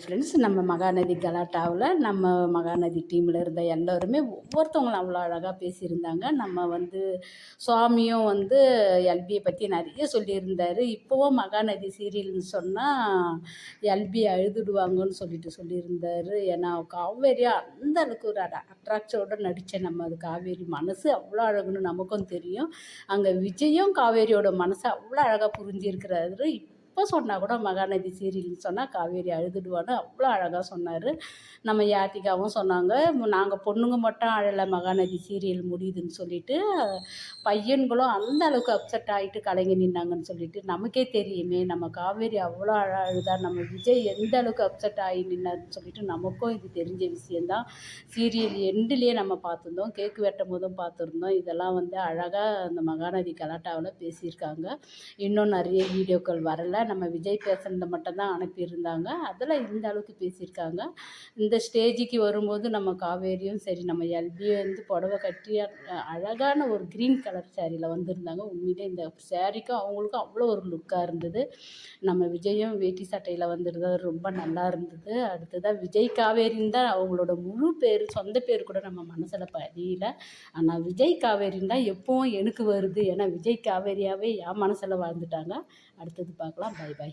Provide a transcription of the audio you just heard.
Friends, நம்ம மகாநதி கலாட்டாவில் நம்ம மகாநதி டீமில் இருந்த எல்லோருமே ஒவ்வொருத்தவங்களும் அவ்வளோ அழகாக பேசியிருந்தாங்க. நம்ம சுவாமியும் எல்பியை பற்றி நிறைய சொல்லியிருந்தார். இப்போவும் மகாநதி சீரியல்னு சொன்னால் எல்பி அழுதுடுவாங்கன்னு சொல்லியிருந்தார். ஏன்னா காவேரியா அந்த அளவுக்கு ஒரு அட்ராக்ஷனோடு நடித்த நம்ம அது காவேரி மனசு அவ்வளோ அழகுன்னு நமக்கும் தெரியும். அங்கே விஜயும் காவேரியோட மனசை அவ்வளோ அழகாக புரிஞ்சிருக்கிறாரு. இப்போ சொன்னால் கூட மகாநதி சீரியல்னு சொன்னால் காவேரி அழுதுடுவான்னு அவ்வளோ அழகாக சொன்னார். நம்ம யாத்திகாவும் சொன்னாங்க, நாங்கள் பொண்ணுங்க மட்டும் அழலை மகாநதி சீரியல் முடியுதுன்னு சொல்லிட்டு, பையன்களும் அந்த அளவுக்கு அப்செட் ஆகிட்டு கலங்கி நின்னாங்கன்னு சொல்லிட்டு நமக்கே தெரியுமே. நம்ம காவேரி அவ்வளோ அழுதா, நம்ம விஜய் எந்த அளவுக்கு அப்செட் ஆகி நின்னாருன்னு சொல்லிட்டு நமக்கும் இது தெரிஞ்ச விஷயந்தான். சீரியல் எண்டுலேயே நம்ம பார்த்துருந்தோம், கேக்கு வெட்டும் போதும் பார்த்துருந்தோம். இதெல்லாம் அழகாக அந்த மகாநதி கலாட்டாவில் பேசியிருக்காங்க. இன்னும் நிறைய வீடியோக்கள் வரலை. நம்ம விஜய் பேசுனதை மட்டும்தான் அனுப்பியிருந்தாங்க. அதில் இந்த அளவுக்கு பேசியிருக்காங்க. இந்த ஸ்டேஜுக்கு வரும்போது நம்ம காவேரியும் சரி, நம்ம எல்பியும் புடவை கட்டி அழகான ஒரு க்ரீன் கலர் சேரீயில் வந்திருந்தாங்க. உண்மையிலே இந்த சேரீக்கும் அவங்களுக்கும் அவ்வளோ ஒரு லுக்காக இருந்தது. நம்ம விஜயும் வேட்டி சட்டையில் வந்திருந்தது ரொம்ப நல்லா இருந்தது. அடுத்ததாக விஜய் காவேரின்னு தான் அவங்களோட முழு பேர், சொந்த பேர் கூட நம்ம மனசில் பதியல. ஆனால் விஜய் காவேரின்னு தான் எப்போவும் எனக்கு வருது. ஏன்னா விஜய் காவேரியாகவே என் மனசில் வாழ்ந்துட்டாங்க. அடுத்தது பார்க்கலாம். Bye bye.